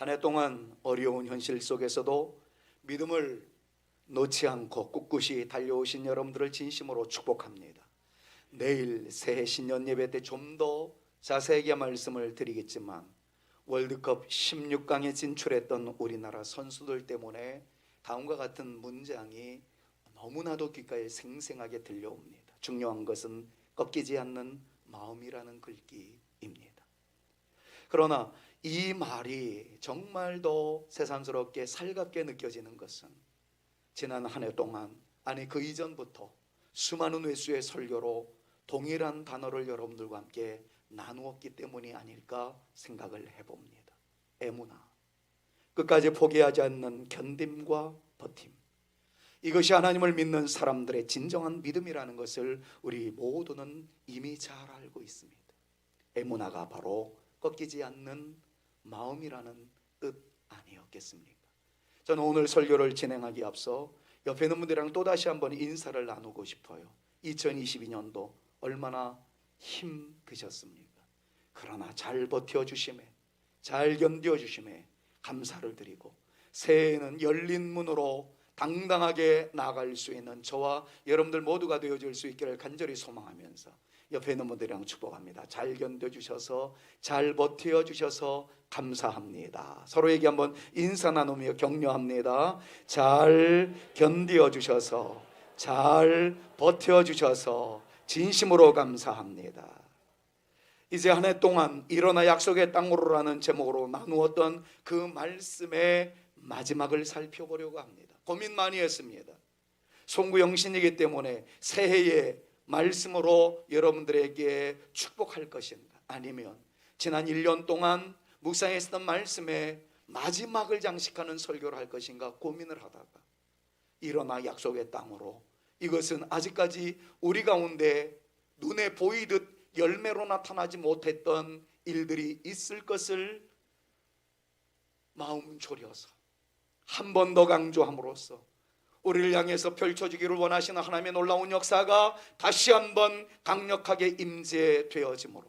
한 해 동안 어려운 현실 속에서도 믿음을 놓지 않고 꿋꿋이 달려오신 여러분들을 진심으로 축복합니다. 내일 새해 신년 예배 때 좀 더 자세하게 말씀을 드리겠지만, 월드컵 16강에 진출했던 우리나라 선수들 때문에 다음과 같은 문장이 너무나도 귓가에 생생하게 들려옵니다. 중요한 것은 꺾이지 않는 마음이라는 글귀입니다. 그러나 이 말이 정말 더 새삼스럽게 살갑게 느껴지는 것은 지난 한 해 동안, 아니 그 이전부터 수많은 횟수의 설교로 동일한 단어를 여러분들과 함께 나누었기 때문이 아닐까 생각을 해봅니다. 에무나, 끝까지 포기하지 않는 견딤과 버팀, 이것이 하나님을 믿는 사람들의 진정한 믿음이라는 것을 우리 모두는 이미 잘 알고 있습니다. 에무나가 바로 꺾이지 않는 마음이라는 뜻 아니었겠습니까? 저는 오늘 설교를 진행하기 앞서 옆에 있는 분들이랑 또다시 한번 인사를 나누고 싶어요. 2022년도 얼마나 힘드셨습니까? 그러나 잘 버텨주심에, 잘 견뎌주심에 감사를 드리고, 새해에는 열린 문으로 당당하게 나아갈 수 있는 저와 여러분들 모두가 되어줄 수 있기를 간절히 소망하면서 옆에 있는 분들이랑 축복합니다. 잘 견뎌주셔서, 잘 버텨주셔서 감사합니다. 서로에게 한번 인사 나누며 격려합니다. 잘 견뎌주셔서, 잘 버텨주셔서 진심으로 감사합니다. 이제 한 해 동안 일어나 약속의 땅으로라는 제목으로 나누었던 그 말씀의 마지막을 살펴보려고 합니다. 고민 많이 했습니다. 송구영신이기 때문에 새해의 말씀으로 여러분들에게 축복할 것인가, 아니면 지난 1년 동안 묵상했던 말씀의 마지막을 장식하는 설교를 할 것인가 고민을 하다가 일어나 약속의 땅으로, 이것은 아직까지 우리 가운데 눈에 보이듯 열매로 나타나지 못했던 일들이 있을 것을 마음 졸여서 한 번 더 강조함으로써 우리를 향해서 펼쳐지기를 원하시는 하나님의 놀라운 역사가 다시 한번 강력하게 임재되어지므로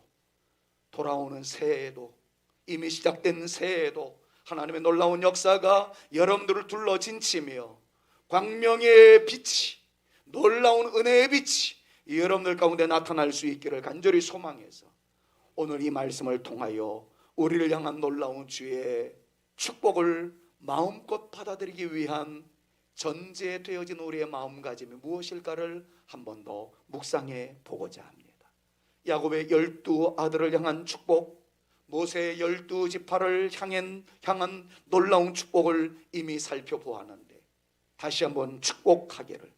돌아오는 새해에도, 이미 시작된 새해에도 하나님의 놀라운 역사가 여러분들을 둘러 진치며 광명의 빛이, 놀라운 은혜의 빛이 여러분들 가운데 나타날 수 있기를 간절히 소망해서 오늘 이 말씀을 통하여 우리를 향한 놀라운 주의 축복을 마음껏 받아들이기 위한 전제되어진 우리의 마음가짐이 무엇일까를 한 번 더 묵상해 보고자 합니다. 야곱의 12 아들을 향한 축복, 모세의 12지파를 향한 놀라운 축복을 이미 살펴보았는데, 다시 한번 축복하기를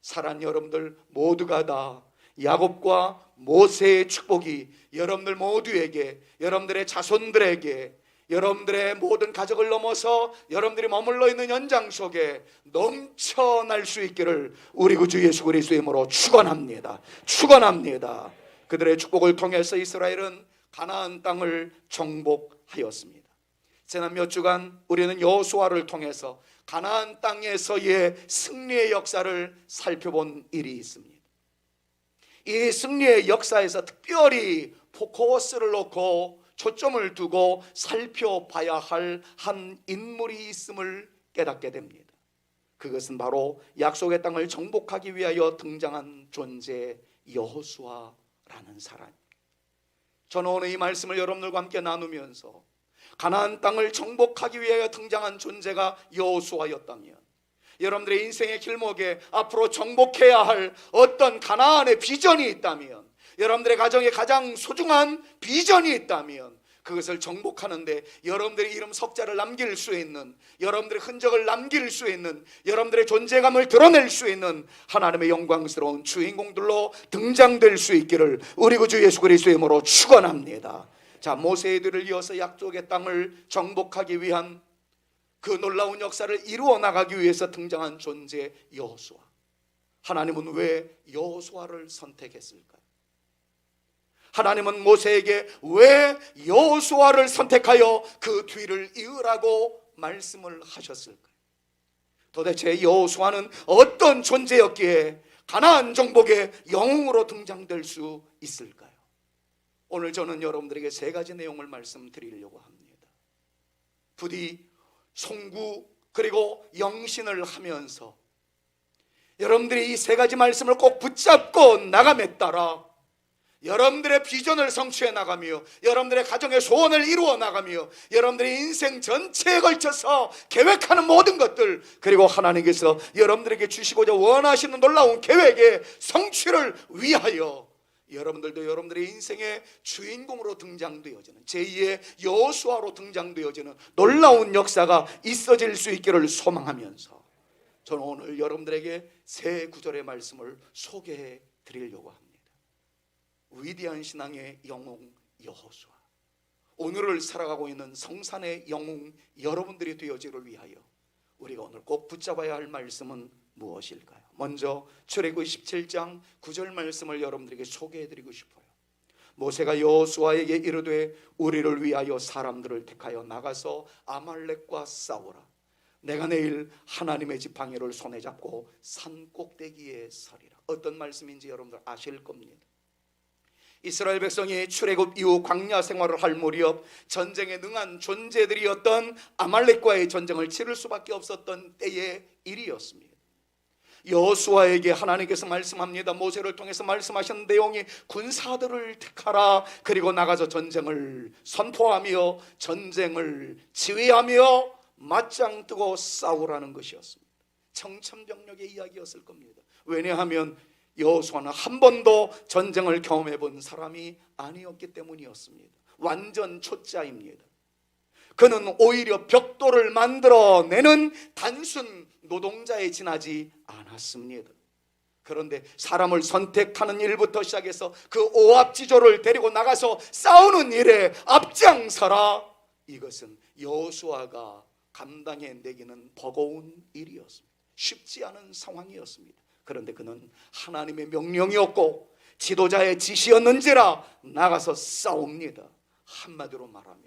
사랑 여러분들 모두가 다 야곱과 모세의 축복이 여러분들 모두에게, 여러분들의 자손들에게, 여러분들의 모든 가족을 넘어서 여러분들이 머물러 있는 현장 속에 넘쳐날 수 있기를 우리 구주 예수 그리스도의 이름으로 축원합니다. 축원합니다. 그들의 축복을 통해서 이스라엘은 가나안 땅을 정복하였습니다. 지난 몇 주간 우리는 여호수아를 통해서 가나안 땅에서의 승리의 역사를 살펴본 일이 있습니다. 이 승리의 역사에서 특별히 포커스를 놓고 초점을 두고 살펴봐야 할 한 인물이 있음을 깨닫게 됩니다. 그것은 바로 약속의 땅을 정복하기 위하여 등장한 존재 여호수아라는 사람. 저는 오늘 이 말씀을 여러분들과 함께 나누면서 가나안 땅을 정복하기 위하여 등장한 존재가 여호수아였다면, 여러분들의 인생의 길목에 앞으로 정복해야 할 어떤 가나안의 비전이 있다면, 여러분들의 가정에 가장 소중한 비전이 있다면, 그것을 정복하는데 여러분들의 이름 석자를 남길 수 있는, 여러분들의 흔적을 남길 수 있는, 여러분들의 존재감을 드러낼 수 있는 하나님의 영광스러운 주인공들로 등장될 수 있기를 우리 구주 예수 그리스도의 이름으로 축원합니다. 자, 모세들을 이어서 약속의 땅을 정복하기 위한 그 놀라운 역사를 이루어 나가기 위해서 등장한 존재 여호수아. 하나님은 왜 여호수아를 선택했을까요? 하나님은 모세에게 왜 여호수아를 선택하여 그 뒤를 이으라고 말씀을 하셨을까요? 도대체 여호수아는 어떤 존재였기에 가나안 정복의 영웅으로 등장될 수 있을까요? 오늘 저는 여러분들에게 세 가지 내용을 말씀드리려고 합니다. 부디 송구 그리고 영신을 하면서 여러분들이 이 세 가지 말씀을 꼭 붙잡고 나감에 따라 여러분들의 비전을 성취해 나가며 여러분들의 가정의 소원을 이루어 나가며 여러분들의 인생 전체에 걸쳐서 계획하는 모든 것들, 그리고 하나님께서 여러분들에게 주시고자 원하시는 놀라운 계획의 성취를 위하여 여러분들도 여러분들의 인생의 주인공으로 등장되어지는 제2의 여호수아로 등장되어지는 놀라운 역사가 있어질 수 있기를 소망하면서 저는 오늘 여러분들에게 세 구절의 말씀을 소개해 드리려고 합니다. 위대한 신앙의 영웅 여호수아, 오늘을 살아가고 있는 성산의 영웅 여러분들이 되어지기를 위하여 우리가 오늘 꼭 붙잡아야 할 말씀은 무엇일까요? 먼저 출애굽기 17장 9절 말씀을 여러분들에게 소개해드리고 싶어요. 모세가 여호수아에게 이르되 우리를 위하여 사람들을 택하여 나가서 아말렉과 싸우라. 내가 내일 하나님의 지팡이를 손에 잡고 산 꼭대기에 서리라. 어떤 말씀인지 여러분들 아실 겁니다. 이스라엘 백성이 출애굽 이후 광야 생활을 할 무렵 전쟁에 능한 존재들이었던 아말렉과의 전쟁을 치를 수밖에 없었던 때의 일이었습니다. 여호수아에게 하나님께서 말씀합니다. 모세를 통해서 말씀하신 내용이 군사들을 택하라, 그리고 나가서 전쟁을 선포하며 전쟁을 지휘하며 맞짱 뜨고 싸우라는 것이었습니다. 청천벽력의 이야기였을 겁니다. 왜냐하면 여호수아는 한 번도 전쟁을 경험해 본 사람이 아니었기 때문이었습니다. 완전 초짜입니다. 그는 오히려 벽돌을 만들어내는 단순 노동자에 지나지 않았습니다. 그런데 사람을 선택하는 일부터 시작해서 그 오합지졸을 데리고 나가서 싸우는 일에 앞장서라, 이것은 여호수아가 감당해내기는 버거운 일이었습니다. 쉽지 않은 상황이었습니다. 그런데 그는 하나님의 명령이었고 지도자의 지시였는지라 나가서 싸웁니다. 한마디로 말하면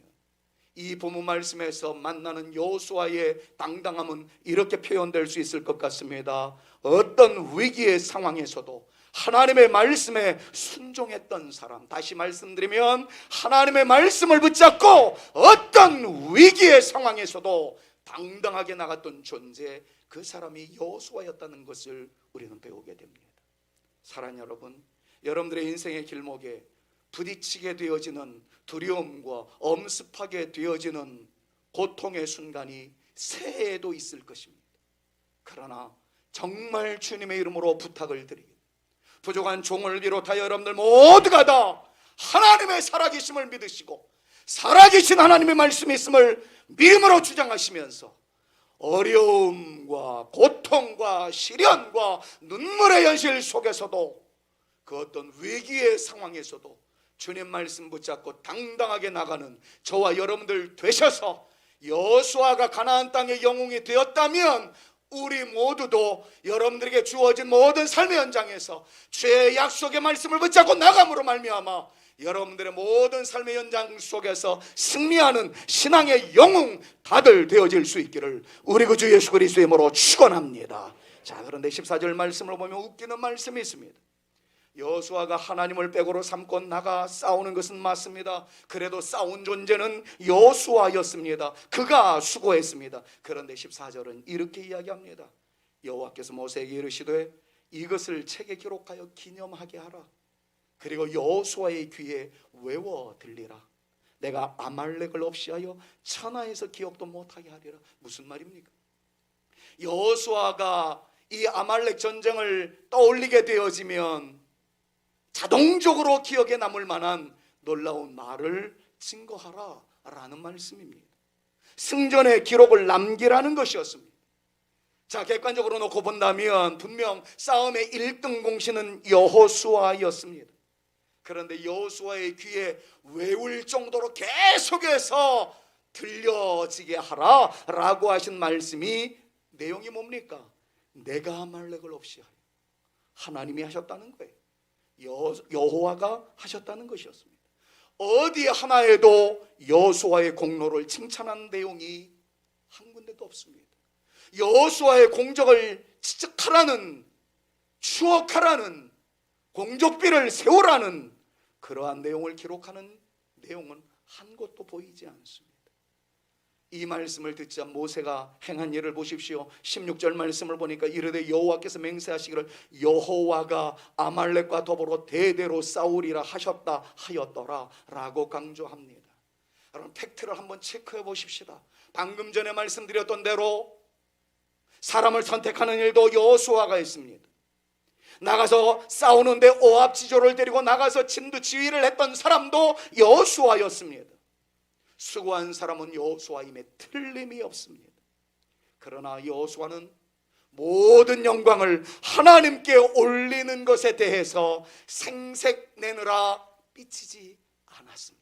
이 본문 말씀에서 만나는 여호수아의 당당함은 이렇게 표현될 수 있을 것 같습니다. 어떤 위기의 상황에서도 하나님의 말씀에 순종했던 사람, 다시 말씀드리면 하나님의 말씀을 붙잡고 어떤 위기의 상황에서도 당당하게 나갔던 존재, 그 사람이 여호수아였다는 것을 우리는 배우게 됩니다. 사랑하는 여러분, 여러분들의 인생의 길목에 부딪히게 되어지는 두려움과 엄습하게 되어지는 고통의 순간이 새해에도 있을 것입니다. 그러나 정말 주님의 이름으로 부탁을 드립니다. 부족한 종을 비롯하여 여러분들 모두가 다 하나님의 살아계심을 믿으시고 살아계신 하나님의 말씀이 있음을 믿음으로 주장하시면서 어려움과 고통과 시련과 눈물의 현실 속에서도 그 어떤 위기의 상황에서도 주님 말씀 붙잡고 당당하게 나가는 저와 여러분들 되셔서 여호수아가 가나안 땅의 영웅이 되었다면 우리 모두도 여러분들에게 주어진 모든 삶의 현장에서 주의 약속의 말씀을 붙잡고 나감으로 말미암아 여러분들의 모든 삶의 현장 속에서 승리하는 신앙의 영웅 다들 되어질 수 있기를 우리 구주 예수 그리스도의 이름으로 축원합니다. 자, 그런데 14절 말씀을 보면 웃기는 말씀이 있습니다. 여호수아가 하나님을 백으로 삼고 나가 싸우는 것은 맞습니다. 그래도 싸운 존재는 여호수아였습니다. 그가 수고했습니다. 그런데 14절은 이렇게 이야기합니다. 여호와께서 모세에게 이르시되 이것을 책에 기록하여 기념하게 하라. 그리고 여호수아의 귀에 외워 들리라. 내가 아말렉을 없이하여 천하에서 기억도 못하게 하리라. 무슨 말입니까? 여호수아가 이 아말렉 전쟁을 떠올리게 되어지면 자동적으로 기억에 남을 만한 놀라운 말을 증거하라 라는 말씀입니다. 승전의 기록을 남기라는 것이었습니다. 자, 객관적으로 놓고 본다면 분명 싸움의 1등 공신은 여호수아였습니다. 그런데 여호수아의 귀에 외울 정도로 계속해서 들려지게 하라 라고 하신 말씀이 내용이 뭡니까? 내가 아말렉을 없이 하여 하나님이 하셨다는 거예요. 여호와가 하셨다는 것이었습니다. 어디 하나에도 여호수아의 공로를 칭찬한 내용이 한 군데도 없습니다. 여호수아의 공적을 지적하라는, 추억하라는, 공적비를 세우라는 그러한 내용을 기록하는 내용은 한 곳도 보이지 않습니다. 이 말씀을 듣자 모세가 행한 일을 보십시오. 16절 말씀을 보니까 이르되 여호와께서 맹세하시기를 여호와가 아말렉과 더불어 대대로 싸우리라 하셨다 하였더라 라고 강조합니다. 여러분, 팩트를 한번 체크해 보십시다. 방금 전에 말씀드렸던 대로 사람을 선택하는 일도 여호수아가 했습니다. 나가서 싸우는데 오합지졸을 데리고 나가서 진두지휘를 했던 사람도 여호수아였습니다. 수고한 사람은 여호수아임에 틀림이 없습니다. 그러나 여호수아는 모든 영광을 하나님께 올리는 것에 대해서 생색내느라 삐치지 않았습니다.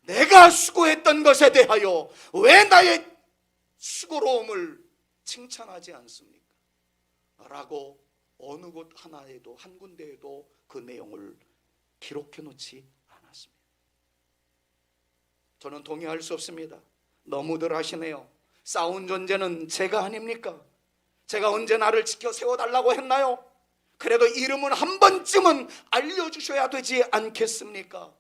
내가 수고했던 것에 대하여 왜 나의 수고로움을 칭찬하지 않습니까? 라고 어느 곳 하나에도, 한 군데에도 그 내용을 기록해 놓지 않았습니다. 저는 동의할 수 없습니다. 너무들 하시네요. 싸운 존재는 제가 아닙니까? 제가 언제 나를 지켜 세워달라고 했나요? 그래도 이름은 한 번쯤은 알려주셔야 되지 않겠습니까?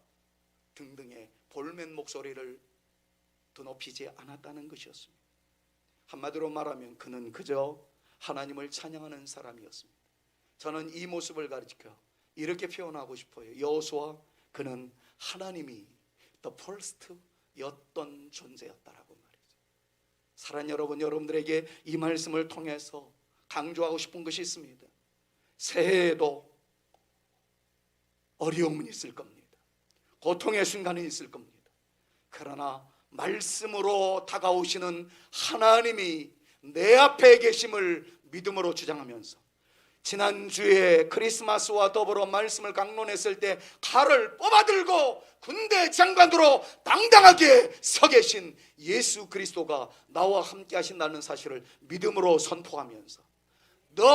등등의 볼멘 목소리를 드높이지 않았다는 것이었습니다. 한마디로 말하면 그는 그저 하나님을 찬양하는 사람이었습니다. 저는 이 모습을 가르쳐 이렇게 표현하고 싶어요. 여호수아, 그는 하나님이 the first 였던 존재였다라고 말이죠. 사랑하는 여러분, 여러분들에게 이 말씀을 통해서 강조하고 싶은 것이 있습니다. 새해에도 어려움은 있을 겁니다. 고통의 순간이 있을 겁니다. 그러나 말씀으로 다가오시는 하나님이 내 앞에 계심을 믿음으로 주장하면서, 지난주에 크리스마스와 더불어 말씀을 강론했을 때 칼을 뽑아들고 군대 장관으로 당당하게 서 계신 예수 그리스도가 나와 함께 하신다는 사실을 믿음으로 선포하면서, The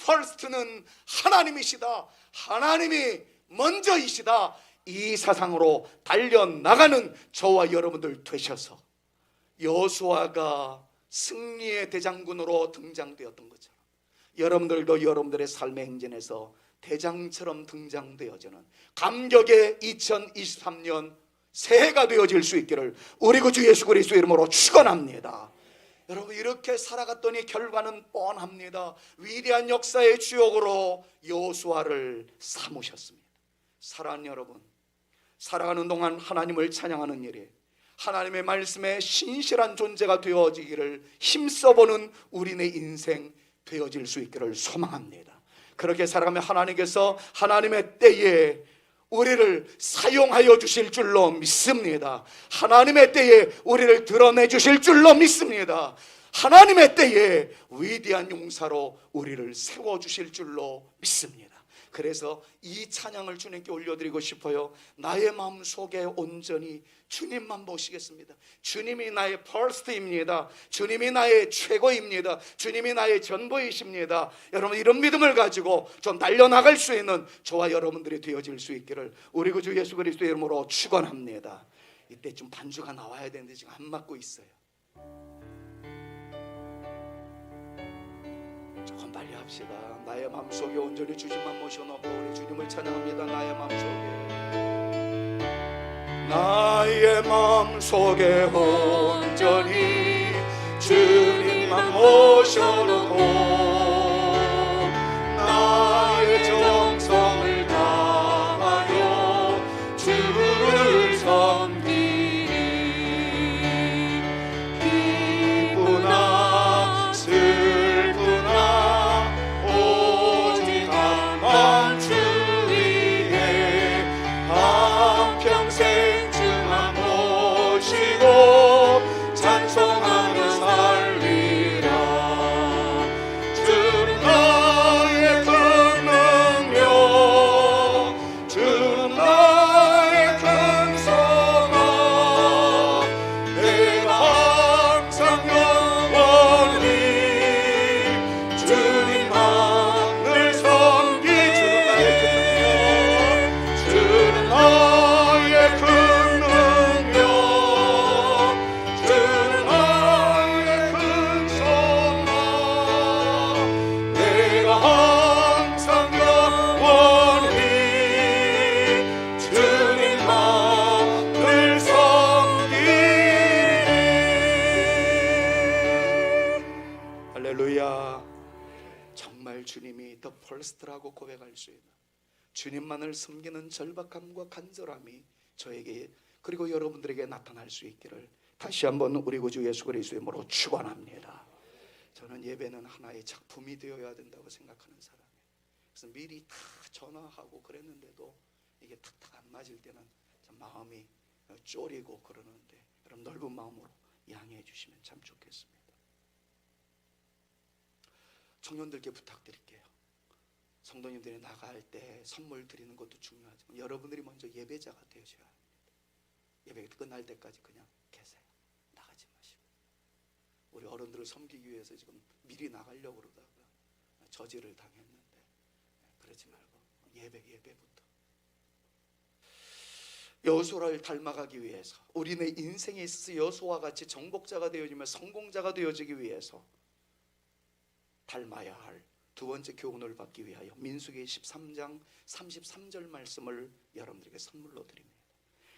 first는 하나님이시다, 하나님이 먼저이시다, 이 사상으로 달려나가는 저와 여러분들 되셔서 여호수아가 승리의 대장군으로 등장되었던 것처럼 여러분들도 여러분들의 삶의 행진에서 대장처럼 등장되어지는 감격의 2023년 새해가 되어질 수 있기를 우리 구주 예수 그리스도 이름으로 축원합니다. 여러분, 이렇게 살아갔더니 결과는 뻔합니다. 위대한 역사의 주역으로 여호수아를 삼으셨습니다. 사랑하는 여러분, 살아가는 동안 하나님을 찬양하는 일에 하나님의 말씀에 신실한 존재가 되어지기를 힘써보는 우리의 인생 되어질 수 있기를 소망합니다. 그렇게 살아가면 하나님께서 하나님의 때에 우리를 사용하여 주실 줄로 믿습니다. 하나님의 때에 우리를 드러내 주실 줄로 믿습니다. 하나님의 때에 위대한 용사로 우리를 세워주실 줄로 믿습니다. 그래서 이 찬양을 주님께 올려드리고 싶어요. 나의 마음속에 온전히 주님만 모시겠습니다. 주님이 나의 퍼스트입니다. 주님이 나의 최고입니다. 주님이 나의 전부이십니다. 여러분, 이런 믿음을 가지고 좀 달려나갈 수 있는 저와 여러분들이 되어질 수 있기를 우리 구주 예수 그리스도의 이름으로 축원합니다. 이때 좀 반주가 나와야 되는데 지금 안 맞고 있어요. 조금 빨리 합시다. 나의 마음속에 온전히 주님만 모셔놓고 우리 주님을 찬양합니다. 나의 마음속에 온전히 주님만 모셔놓고 나의 정성을 다하여 주를 섬기리. 기쁘나 슬프나 오직 한만 주 위에 한평생 찬송하며 살리라. 에스더라고 고백할 수 있는 주님만을 섬기는 절박함과 간절함이 저에게 그리고 여러분들에게 나타날 수 있기를 다시 한번 우리 구주 예수 그리스도의 이름으로 축원합니다. 저는 예배는 하나의 작품이 되어야 된다고 생각하는 사람이에요. 그래서 미리 다 전화하고 그랬는데도 이게 탁탁 안 맞을 때는 참 마음이 쫄이고 그러는데, 여러분 넓은 마음으로 양해해 주시면 참 좋겠습니다. 청년들께 부탁드릴게요. 성도님들이 나갈 때 선물 드리는 것도 중요하지만 여러분들이 먼저 예배자가 되셔야 합니다. 예배 끝날 때까지 그냥 계세요. 나가지 마시고. 우리 어른들을 섬기기 위해서 지금 미리 나가려고 그러다가 저지를 당했는데 그러지 말고 예배부터. 여호수아를 닮아가기 위해서, 우리네 인생에 있어서 여호수아와 같이 정복자가 되어지며 성공자가 되어지기 위해서 닮아야 할 두 번째 교훈을 받기 위하여 민수기 13장 33절 말씀을 여러분들에게 선물로 드립니다.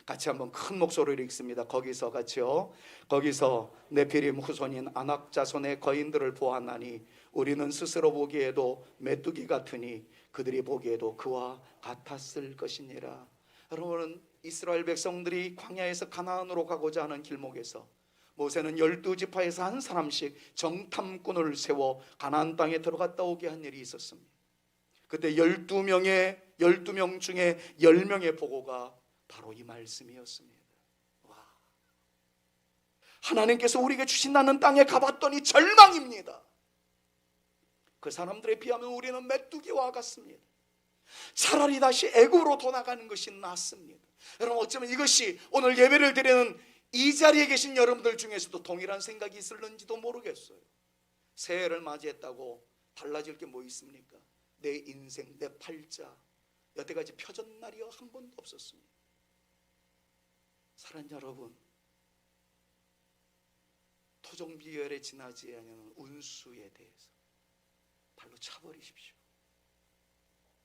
같이 한번 큰 목소리로 읽습니다. 거기서 같이요. 거기서 네피림 후손인 아낙 자손의 거인들을 보았나니 우리는 스스로 보기에도 메뚜기 같으니 그들이 보기에도 그와 같았을 것이니라. 여러분은 이스라엘 백성들이 광야에서 가나안으로 가고자 하는 길목에서 모세는 12지파에서 한 사람씩 정탐꾼을 세워 가나안 땅에 들어갔다 오게 한 일이 있었습니다. 그때 12명 중에 10명의 보고가 바로 이 말씀이었습니다. 와, 하나님께서 우리에게 주신다는 땅에 가봤더니 절망입니다. 그 사람들에 비하면 우리는 메뚜기와 같습니다. 차라리 다시 애굽으로 돌아가는 것이 낫습니다. 여러분, 어쩌면 이것이 오늘 예배를 드리는 이 자리에 계신 여러분들 중에서도 동일한 생각이 있을는지도 모르겠어요. 새해를 맞이했다고 달라질 게 뭐 있습니까? 내 인생, 내 팔자, 여태까지 펴진 날이 한 번도 없었습니다. 사랑하는 여러분, 토종비열에 지나지 않는 운수에 대해서 발로 차버리십시오.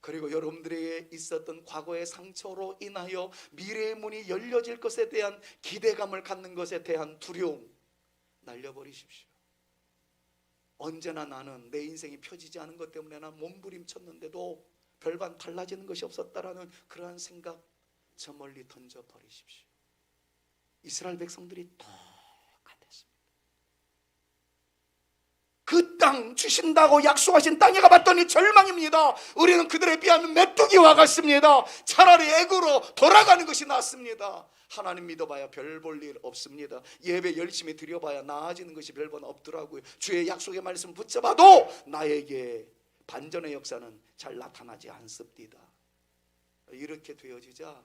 그리고 여러분들에게 있었던 과거의 상처로 인하여 미래의 문이 열려질 것에 대한 기대감을 갖는 것에 대한 두려움 날려버리십시오. 언제나 나는 내 인생이 펴지지 않은 것 때문에 난 몸부림쳤는데도 별반 달라지는 것이 없었다라는 그러한 생각 저 멀리 던져버리십시오. 이스라엘 백성들이 똑같았습니다. 그 땅 주신다고 약속하신 땅에 가봤더니 절망입니다. 우리는 그들에 비하면 메뚜기와 같습니다. 차라리 애굽으로 돌아가는 것이 낫습니다. 하나님 믿어봐야 별 볼 일 없습니다. 예배 열심히 드려봐야 나아지는 것이 별번 없더라고요. 주의 약속의 말씀 붙잡아도 나에게 반전의 역사는 잘 나타나지 않습니다. 이렇게 되어지자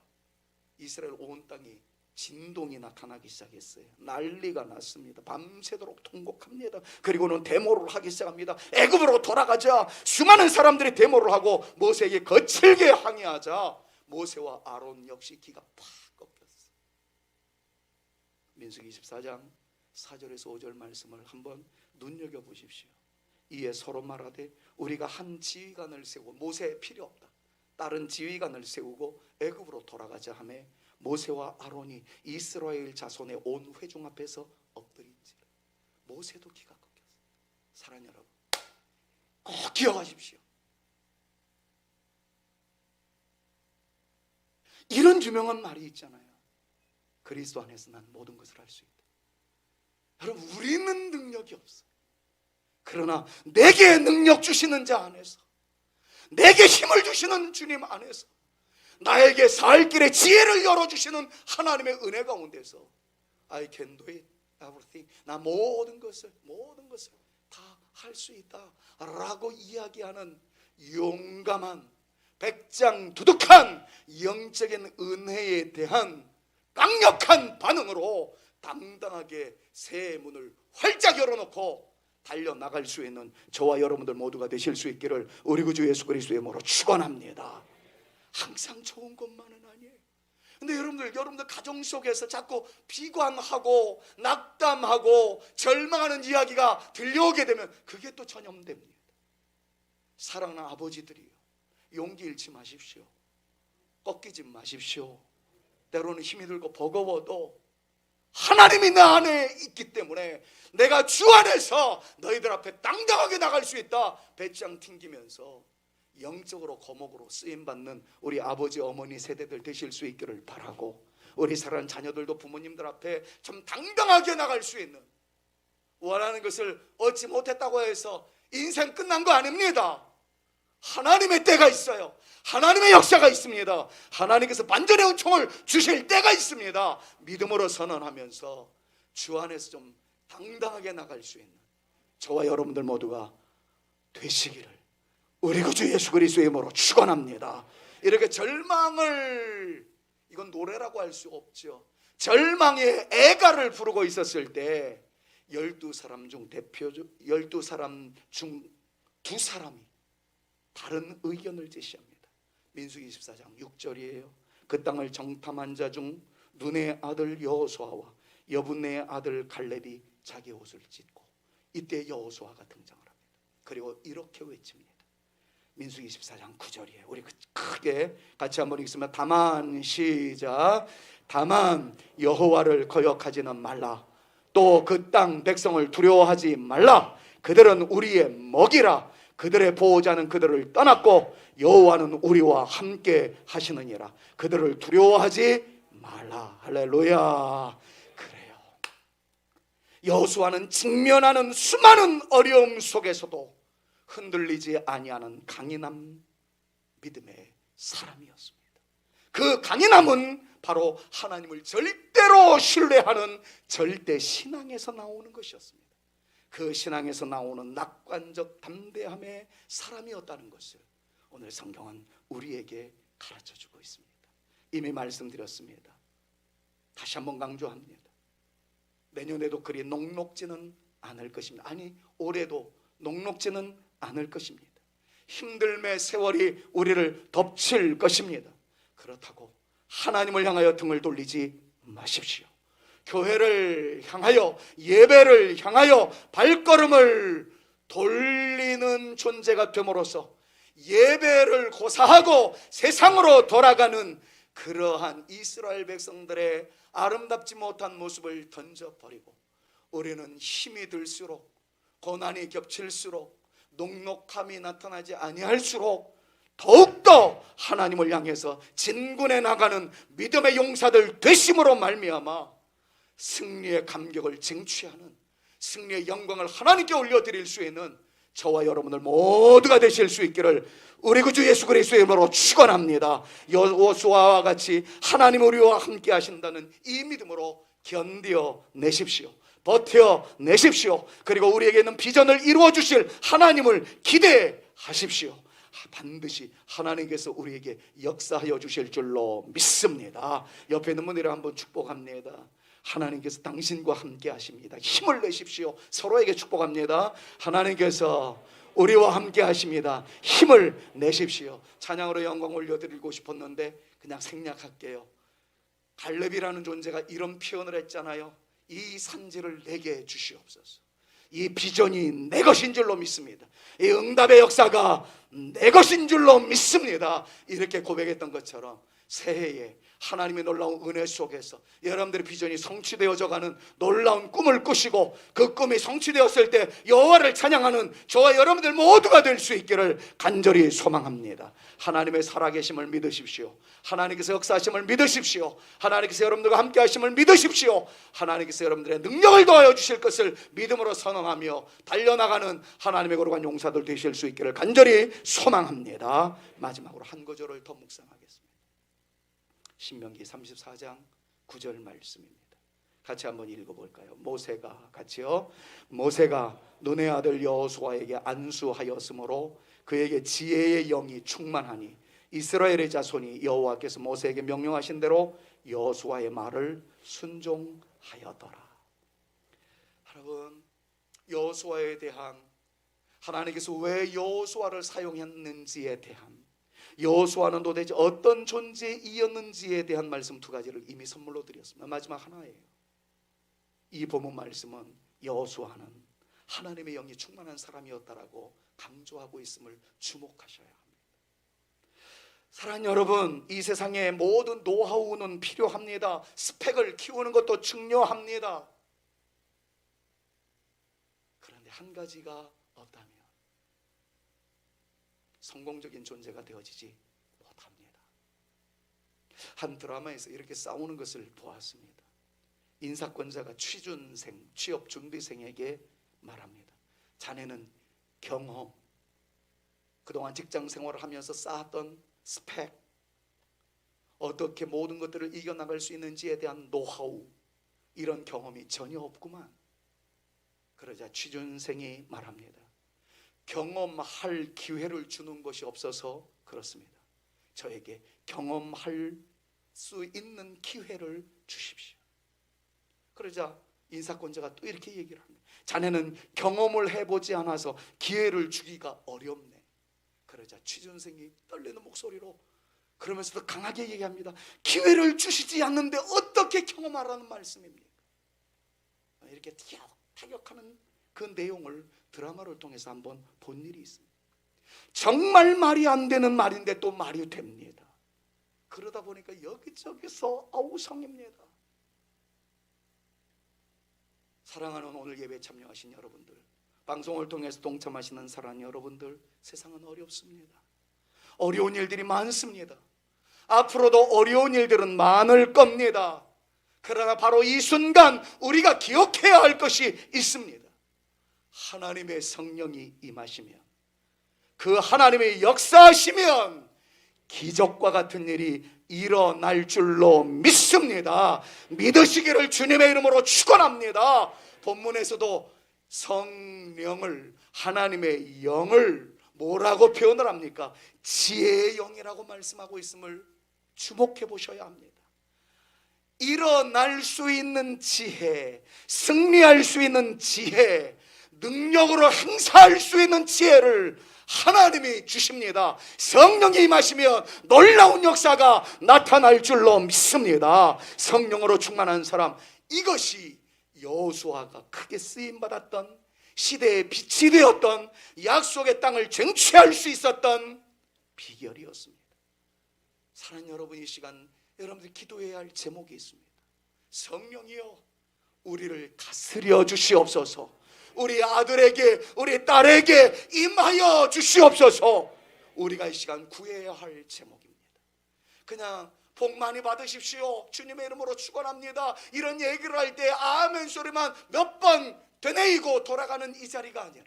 이스라엘 온 땅이 진동이 나타나기 시작했어요. 난리가 났습니다. 밤새도록 통곡합니다. 그리고는 데모를 하기 시작합니다. 애굽으로 돌아가자. 수많은 사람들이 데모를 하고 모세에게 거칠게 항의하자 모세와 아론 역시 기가 팍 꺾였어요. 민수기 24장 4절에서 5절 말씀을 한번 눈여겨보십시오. 이에 서로 말하되 우리가 한 지휘관을 세우고, 모세 필요 없다, 다른 지휘관을 세우고 애굽으로 돌아가자 하매 모세와 아론이 이스라엘 자손의 온 회중 앞에서 엎드린지라. 모세도 기가 꺾였어요. 사랑하는 여러분, 꼭 기억하십시오. 이런 유명한 말이 있잖아요. 그리스도 안에서 난 모든 것을 할 수 있다. 여러분, 우리는 능력이 없어요. 그러나 내게 능력 주시는 자 안에서, 내게 힘을 주시는 주님 안에서, 나에게 살 길에 지혜를 열어주시는 하나님의 은혜 가운데서 I can do it, everything, 나 모든 것을 다 할 수 있다 라고 이야기하는 용감한, 백장두둑한 영적인 은혜에 대한 강력한 반응으로 당당하게 새해 문을 활짝 열어놓고 달려나갈 수 있는 저와 여러분들 모두가 되실 수 있기를 우리 구주 예수 그리스도의 이름으로 축원합니다. 항상 좋은 것만은 아니에요. 근데 여러분들 가정 속에서 자꾸 비관하고 낙담하고 절망하는 이야기가 들려오게 되면 그게 또 전염됩니다. 사랑하는 아버지들이요, 용기 잃지 마십시오. 꺾이지 마십시오. 때로는 힘이 들고 버거워도 하나님이 내 안에 있기 때문에 내가 주 안에서 너희들 앞에 당당하게 나갈 수 있다. 배짱 튕기면서 영적으로 거목으로 쓰임받는 우리 아버지 어머니 세대들 되실 수 있기를 바라고, 우리 사랑하는 자녀들도 부모님들 앞에 좀 당당하게 나갈 수 있는, 원하는 것을 얻지 못했다고 해서 인생 끝난 거 아닙니다. 하나님의 때가 있어요. 하나님의 역사가 있습니다. 하나님께서 반전의 은총을 주실 때가 있습니다. 믿음으로 선언하면서 주 안에서 좀 당당하게 나갈 수 있는 저와 여러분들 모두가 되시기를 우리 구주 예수 그리스도의 이름으로 축원합니다. 이렇게 절망을, 이건 노래라고 할 수 없죠. 절망의 애가를 부르고 있었을 때 12사람 중 대표적 12사람 중 2사람이 다른 의견을 제시합니다. 민수기 24장 6절이에요. 그 땅을 정탐한 자 중 눈의 아들 여호수아와 여분네의 아들 갈렙이 자기 옷을 찢고, 이때 여호수아가 등장을 합니다. 그리고 이렇게 외칩니다. 민수기 24장 9절이에요. 우리 크게 같이 한번 읽으면, 다만 시작. 다만 여호와를 거역하지는 말라. 또 그 땅 백성을 두려워하지 말라. 그들은 우리의 먹이라. 그들의 보호자는 그들을 떠났고 여호와는 우리와 함께 하시느니라. 그들을 두려워하지 말라. 할렐루야. 그래요. 여호수아는 직면하는 수많은 어려움 속에서도 흔들리지 아니하는 강인한 믿음의 사람이었습니다. 그 강인함은 바로 하나님을 절대로 신뢰하는 절대 신앙에서 나오는 것이었습니다. 그 신앙에서 나오는 낙관적 담대함의 사람이었다는 것을 오늘 성경은 우리에게 가르쳐주고 있습니다. 이미 말씀드렸습니다. 다시 한번 강조합니다. 내년에도 그리 녹록지는 않을 것입니다. 아니, 올해도 녹록지는 않을 것입니다. 힘듦의 세월이 우리를 덮칠 것입니다. 그렇다고 하나님을 향하여 등을 돌리지 마십시오. 교회를 향하여, 예배를 향하여 발걸음을 돌리는 존재가 됨으로써 예배를 고사하고 세상으로 돌아가는 그러한 이스라엘 백성들의 아름답지 못한 모습을 던져버리고, 우리는 힘이 들수록, 고난이 겹칠수록, 녹록함이 나타나지 아니할수록 더욱더 하나님을 향해서 진군해 나가는 믿음의 용사들 되심으로 말미암아 승리의 감격을 쟁취하는, 승리의 영광을 하나님께 올려드릴 수 있는 저와 여러분들 모두가 되실 수 있기를 우리 구주 예수 그리스도의 이름으로 축원합니다. 여호수아와 같이 하나님 우리와 함께 하신다는 이 믿음으로 견뎌 내십시오. 버텨 내십시오. 그리고 우리에게 있는 비전을 이루어 주실 하나님을 기대하십시오. 반드시 하나님께서 우리에게 역사하여 주실 줄로 믿습니다. 옆에 있는 분들을 한번 축복합니다. 하나님께서 당신과 함께 하십니다. 힘을 내십시오. 서로에게 축복합니다. 하나님께서 우리와 함께 하십니다. 힘을 내십시오. 찬양으로 영광 올려드리고 싶었는데 그냥 생략할게요. 갈렙이라는 존재가 이런 표현을 했잖아요. 이 산지를 내게 주시옵소서. 이 비전이 내 것인 줄로 믿습니다. 이 응답의 역사가 내 것인 줄로 믿습니다. 이렇게 고백했던 것처럼 새해에 하나님의 놀라운 은혜 속에서 여러분들의 비전이 성취되어져 가는 놀라운 꿈을 꾸시고, 그 꿈이 성취되었을 때 여호와를 찬양하는 저와 여러분들 모두가 될 수 있기를 간절히 소망합니다. 하나님의 살아계심을 믿으십시오. 하나님께서 역사하심을 믿으십시오. 하나님께서 여러분들과 함께 하심을 믿으십시오. 하나님께서 여러분들의 능력을 더하여 주실 것을 믿음으로 선언하며 달려나가는 하나님의 거룩한 용사들 되실 수 있기를 간절히 소망합니다. 마지막으로 한 구절을 더 묵상하겠습니다. 신명기 34장 9절 말씀입니다. 같이 한번 읽어볼까요? 모세가, 같이요. 모세가 눈의 아들 여호수아에게 안수하였으므로 그에게 지혜의 영이 충만하니 이스라엘의 자손이 여호와께서 모세에게 명령하신 대로 여호수아의 말을 순종하였더라. 여러분, 여호수아에 대한, 하나님께서 왜 여호수아를 사용했는지에 대한, 여호수아는 도대체 어떤 존재이었는지에 대한 말씀 두 가지를 이미 선물로 드렸습니다. 마지막 하나예요. 이 본문 말씀은 여호수아는 하나님의 영이 충만한 사람이었다라고 강조하고 있음을 주목하셔야 합니다. 사랑하는 여러분, 이 세상의 모든 노하우는 필요합니다. 스펙을 키우는 것도 중요합니다. 그런데 한 가지가 없다면 성공적인 존재가 되어지지 못합니다. 한 드라마에서 이렇게 싸우는 것을 보았습니다. 인사권자가 취준생, 취업준비생에게 말합니다. 자네는 경험, 그동안 직장 생활을 하면서 쌓았던 스펙, 어떻게 모든 것들을 이겨나갈 수 있는지에 대한 노하우, 이런 경험이 전혀 없구만. 그러자 취준생이 말합니다. 경험할 기회를 주는 것이 없어서 그렇습니다. 저에게 경험할 수 있는 기회를 주십시오. 그러자 인사권자가 또 이렇게 얘기를 합니다. 자네는 경험을 해보지 않아서 기회를 주기가 어렵네. 그러자 취준생이 떨리는 목소리로 그러면서도 강하게 얘기합니다. 기회를 주시지 않는데 어떻게 경험하라는 말씀입니까? 이렇게 타격하는 그 내용을 드라마를 통해서 한번 본 일이 있습니다. 정말 말이 안 되는 말인데 또 말이 됩니다. 그러다 보니까 여기저기서 아우성입니다. 사랑하는 오늘 예배 참여하신 여러분들, 방송을 통해서 동참하시는 사랑하는 여러분들, 세상은 어렵습니다. 어려운 일들이 많습니다. 앞으로도 어려운 일들은 많을 겁니다. 그러나 바로 이 순간 우리가 기억해야 할 것이 있습니다. 하나님의 성령이 임하시면, 그 하나님의 역사하시면 기적과 같은 일이 일어날 줄로 믿습니다. 믿으시기를 주님의 이름으로 축원합니다. 본문에서도 성령을, 하나님의 영을 뭐라고 표현을 합니까? 지혜의 영이라고 말씀하고 있음을 주목해 보셔야 합니다. 일어날 수 있는 지혜, 승리할 수 있는 지혜, 능력으로 행사할 수 있는 지혜를 하나님이 주십니다. 성령이 임하시면 놀라운 역사가 나타날 줄로 믿습니다. 성령으로 충만한 사람, 이것이 여호수아가 크게 쓰임받았던, 시대의 빛이 되었던, 약속의 땅을 쟁취할 수 있었던 비결이었습니다. 사랑하는 여러분, 이 시간 여러분들이 기도해야 할 제목이 있습니다. 성령이여, 우리를 다스려 주시옵소서. 우리 아들에게, 우리 딸에게 임하여 주시옵소서. 우리가 이 시간 구해야 할 제목입니다. 그냥 복 많이 받으십시오, 주님의 이름으로 축원합니다, 이런 얘기를 할 때 아멘 소리만 몇 번 되뇌이고 돌아가는 이 자리가 아니라,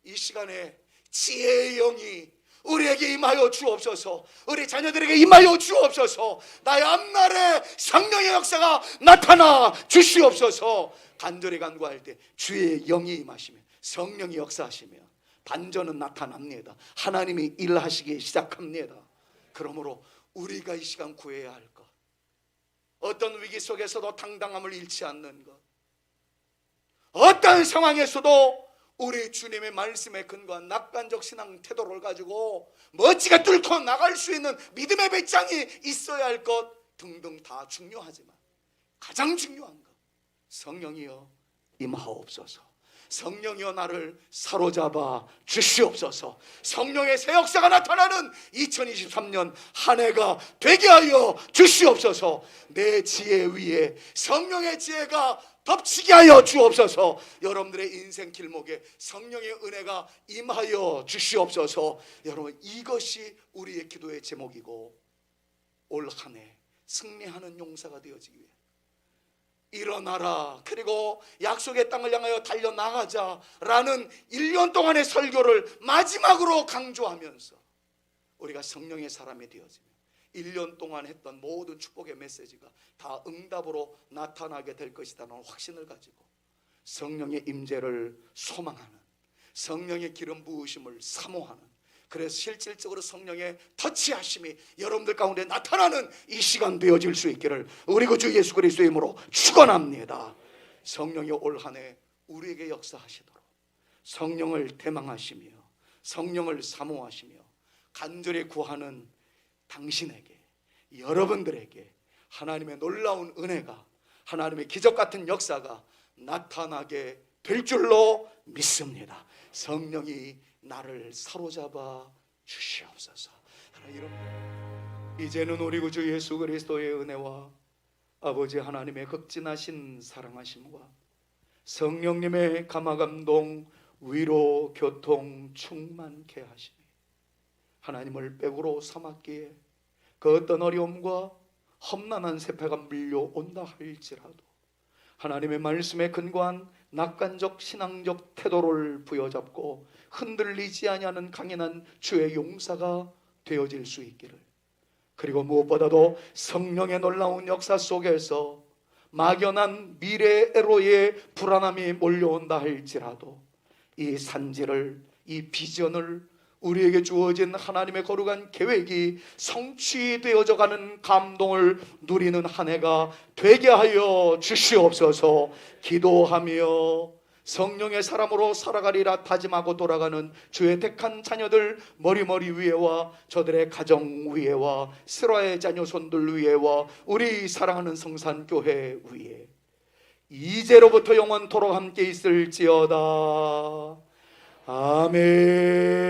이 시간에 지혜의 영이 우리에게 임하여 주옵소서. 우리 자녀들에게 임하여 주옵소서. 나의 앞날에 성령의 역사가 나타나 주시옵소서. 간절히 간구할 때 주의 영이 임하시면, 성령이 역사하시면 반전은 나타납니다. 하나님이 일하시기 시작합니다. 그러므로 우리가 이 시간 구해야 할 것, 어떤 위기 속에서도 당당함을 잃지 않는 것, 어떤 상황에서도 우리 주님의 말씀에 근거한 낙관적 신앙 태도를 가지고 멋지게 뚫고 나갈 수 있는 믿음의 배짱이 있어야 할 것 등등 다 중요하지만, 가장 중요한 것, 성령이여 임하옵소서. 성령이여 나를 사로잡아 주시옵소서. 성령의 새 역사가 나타나는 2023년 한 해가 되게 하여 주시옵소서. 내 지혜 위에 성령의 지혜가 덮치게 하여 주옵소서. 여러분들의 인생 길목에 성령의 은혜가 임하여 주시옵소서. 여러분, 이것이 우리의 기도의 제목이고, 올 한 해 승리하는 용사가 되어지기 위해 일어나라, 그리고 약속의 땅을 향하여 달려나가자라는 1년 동안의 설교를 마지막으로 강조하면서 우리가 성령의 사람이 되어지면 1년 동안 했던 모든 축복의 메시지가 다 응답으로 나타나게 될 것이라는 확신을 가지고 성령의 임재를 소망하는, 성령의 기름 부으심을 사모하는, 그래서 실질적으로 성령의 터치하심이 여러분들 가운데 나타나는 이 시간 되어질 수 있기를 우리 구주 예수 그리스도의 이름으로 축원합니다. 성령이 올 한 해 우리에게 역사하시도록 성령을 대망하시며 성령을 사모하시며 간절히 구하는 당신에게, 여러분들에게 하나님의 놀라운 은혜가, 하나님의 기적 같은 역사가 나타나게 될 줄로 믿습니다. 성령이 나를 사로잡아 주시옵소서. 이제는 우리 구주 예수 그리스도의 은혜와 아버지 하나님의 극진하신 사랑하심과 성령님의 감화감동, 위로, 교통 충만케 하심이 하나님을 백으로 삼았기에 그 어떤 어려움과 험난한 세패가 밀려온다 할지라도 하나님의 말씀에 근거한 낙관적 신앙적 태도를 부여잡고 흔들리지 아니하는 강인한 주의 용사가 되어질 수 있기를, 그리고 무엇보다도 성령의 놀라운 역사 속에서 막연한 미래로의 불안함이 몰려온다 할지라도 이 산지를, 이 비전을, 우리에게 주어진 하나님의 거룩한 계획이 성취되어져 가는 감동을 누리는 한 해가 되게 하여 주시옵소서. 기도하며 성령의 사람으로 살아가리라 다짐하고 돌아가는 주의 택한 자녀들 머리머리 위에와 저들의 가정 위에와 스라의 자녀손들 위에와 우리 사랑하는 성산교회 위에 이제로부터 영원토록 함께 있을지어다. 아멘.